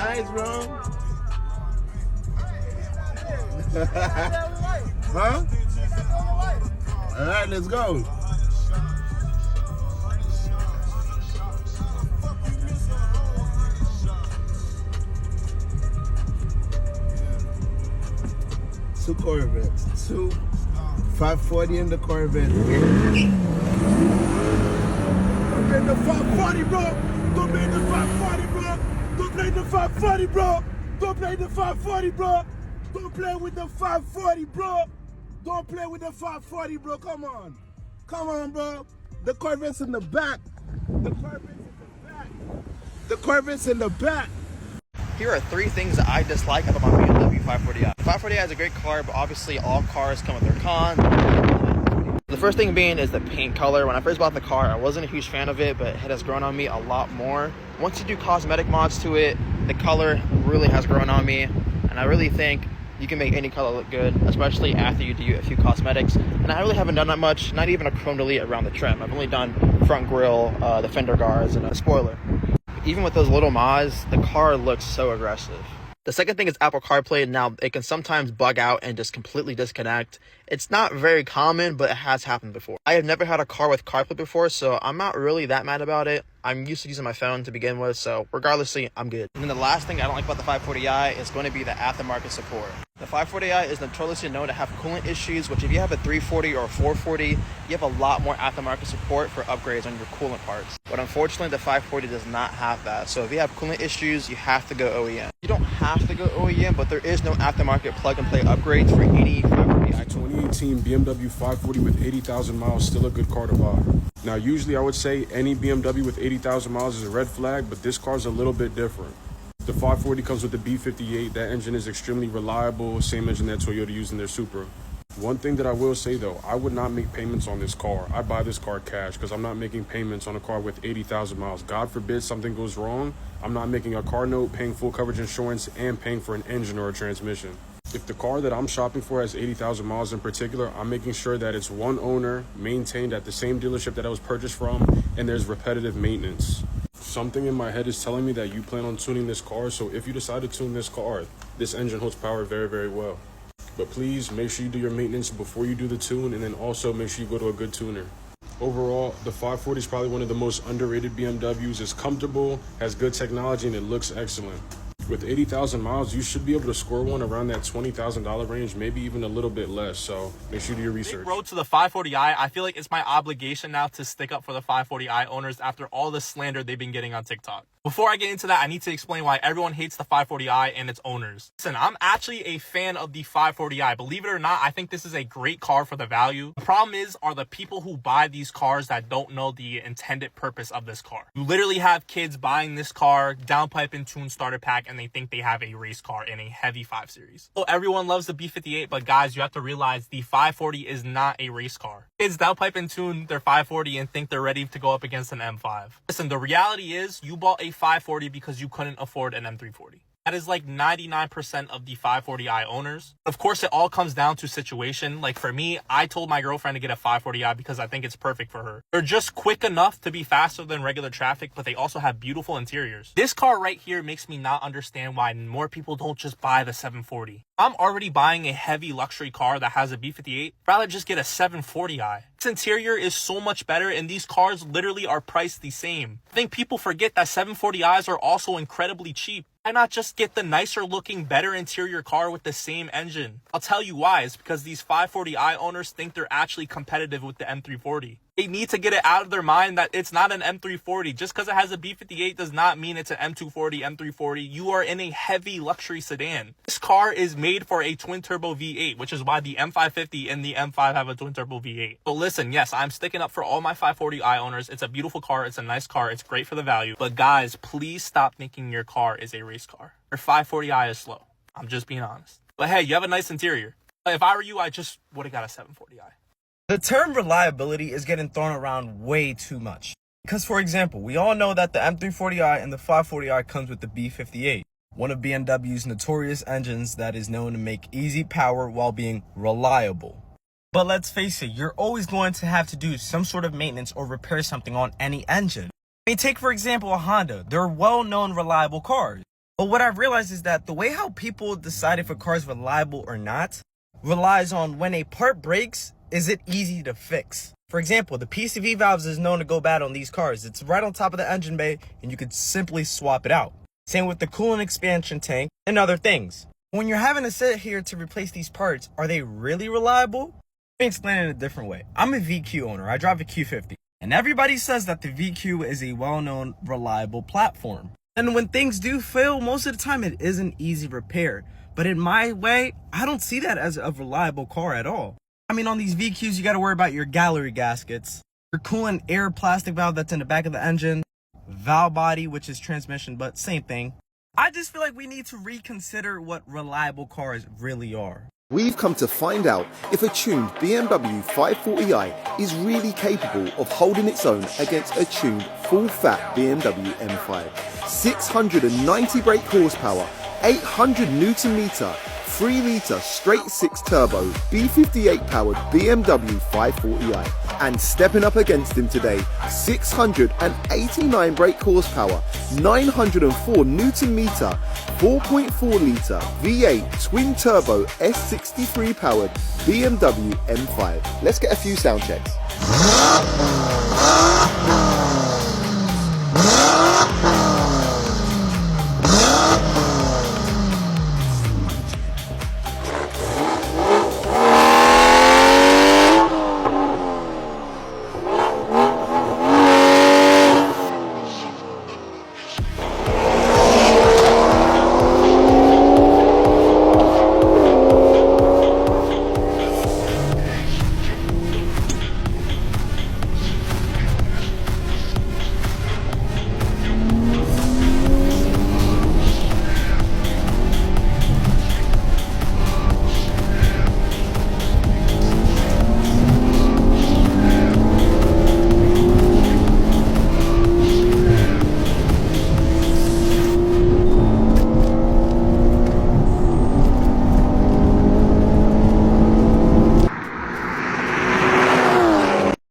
Nice, bro. Huh? All right, let's go. Two Corvettes, two 540 in the Corvette. Don't blame the 540, bro. Don't blame the 540, bro. Don't blame the 540, bro. Don't blame the 540, bro. Don't play with the 540, bro. Don't play with the 540, bro. Come on. Come on, bro. The Corvette's in the back. The Corvette's in the back. The Corvette's in the back. Here are 3 things that I dislike about my BMW 540i. The 540i is a great car, but obviously all cars come with their cons. The first thing being is the paint color. When I first bought the car, I wasn't a huge fan of it, but it has grown on me a lot more. Once you do cosmetic mods to it, the color really has grown on me, and I really think you can make any color look good, especially after you do a few cosmetics. And I really haven't done that much, not even a chrome delete around the trim. I've only done front grille, the fender guards, and a spoiler. Even with those little mods, the car looks so aggressive. The second thing is Apple CarPlay. Now, it can sometimes bug out and just completely disconnect. It's not very common, but it has happened before. I have never had a car with CarPlay before, so I'm not really that mad about it. I'm used to using my phone to begin with, so regardlessly, I'm good. And then the last thing I don't like about the 540i is going to be the aftermarket support. The 540i is notoriously known to have coolant issues, which if you have a 340 or a 440, you have a lot more aftermarket support for upgrades on your coolant parts. But unfortunately, the 540 does not have that. So if you have coolant issues, you have to go OEM. You don't have to go OEM, but there is no aftermarket plug-and-play upgrades for any 540i. 2018 BMW 540 with 80,000 miles, still a good car to buy. Now, usually I would say any BMW with 80,000 miles is a red flag, but this car's a little bit different. The 540 comes with the B58. That engine is extremely reliable, same engine that Toyota used in their Supra. One thing that I will say though, I would not make payments on this car. I buy this car cash because I'm not making payments on a car with 80,000 miles. God forbid something goes wrong, I'm not making a car note, paying full coverage insurance, and paying for an engine or a transmission. If the car that I'm shopping for has 80,000 miles in particular, I'm making sure that it's one owner, maintained at the same dealership that I was purchased from, and there's repetitive maintenance. Something in my head is telling me that you plan on tuning this car, so if you decide to tune this car, this engine holds power very, very well. But please make sure you do your maintenance before you do the tune, and then also make sure you go to a good tuner. Overall, the 540 is probably one of the most underrated BMWs. It's comfortable, has good technology, and it looks excellent. With 80,000 miles, you should be able to score one around that $20,000 range, maybe even a little bit less. So make sure you do your research. Big road to the 540i. I feel like it's my obligation now to stick up for the 540i owners after all the slander they've been getting on TikTok. Before I get into that, I need to explain why everyone hates the 540i and its owners. Listen, I'm actually a fan of the 540i. Believe it or not, I think this is a great car for the value. The problem are the people who buy these cars that don't know the intended purpose of this car. You literally have kids buying this car, downpipe and tune starter pack, and they think they have a race car in a heavy 5 Series. So everyone loves the B58, but guys, you have to realize the 540 is not a race car. Kids downpipe and tune their 540 and think they're ready to go up against an M5. Listen, the reality is you bought a 540 because you couldn't afford an M340. That is like 99% of the 540i owners. Of course, it all comes down to situation. Like for me, I told my girlfriend to get a 540i because I think it's perfect for her. They're just quick enough to be faster than regular traffic, but they also have beautiful interiors. This car right here makes me not understand why more people don't just buy the 740. I'm already buying a heavy luxury car that has a B58. Rather just get a 740i. This interior is so much better, and these cars literally are priced the same. I think people forget that 740i's are also incredibly cheap. Why not just get the nicer looking, better interior car with the same engine? I'll tell you why. It's because these 540i owners think they're actually competitive with the M340. They need to get it out of their mind that it's not an M340. Just because it has a B58 does not mean it's an M240, M340. You are in a heavy luxury sedan. This car is made for a twin-turbo V8, which is why the M550 and the M5 have a twin-turbo V8. So listen, yes, I'm sticking up for all my 540i owners. It's a beautiful car. It's a nice car. It's great for the value. But guys, please stop thinking your car is a race car. Your 540i is slow. I'm just being honest. But hey, you have a nice interior. If I were you, I just would have got a 740i. The term reliability is getting thrown around way too much. Because for example, we all know that the M340i and the 540i comes with the B58, one of BMW's notorious engines that is known to make easy power while being reliable. But let's face it, you're always going to have to do some sort of maintenance or repair something on any engine. I mean, take for example a Honda. They're well-known reliable cars. But what I've realized is that the way how people decide if a car is reliable or not relies on when a part breaks, is it easy to fix? For example, the PCV valves is known to go bad on these cars. It's right on top of the engine bay and you could simply swap it out. Same with the coolant expansion tank and other things. When you're having to sit here to replace these parts, are they really reliable? Let me explain it in a different way. I'm a VQ owner. I drive a Q50. And everybody says that the VQ is a well-known, reliable platform. And when things do fail, most of the time it is an easy repair. But in my way, I don't see that as a reliable car at all. I mean, on these VQs, you got to worry about your gallery gaskets, your coolant air plastic valve that's in the back of the engine, valve body, which is transmission, but same thing. I just feel like we need to reconsider what reliable cars really are. We've come to find out if a tuned BMW 540i is really capable of holding its own against a tuned full-fat BMW M5. 690 brake horsepower, 800 Newton meter, 3 litre straight 6 turbo B58 powered BMW 540i. And stepping up against him today, 689 brake horsepower, 904 Newton meter, 4.4 litre V8 twin turbo S63 powered BMW M5. Let's get a few sound checks.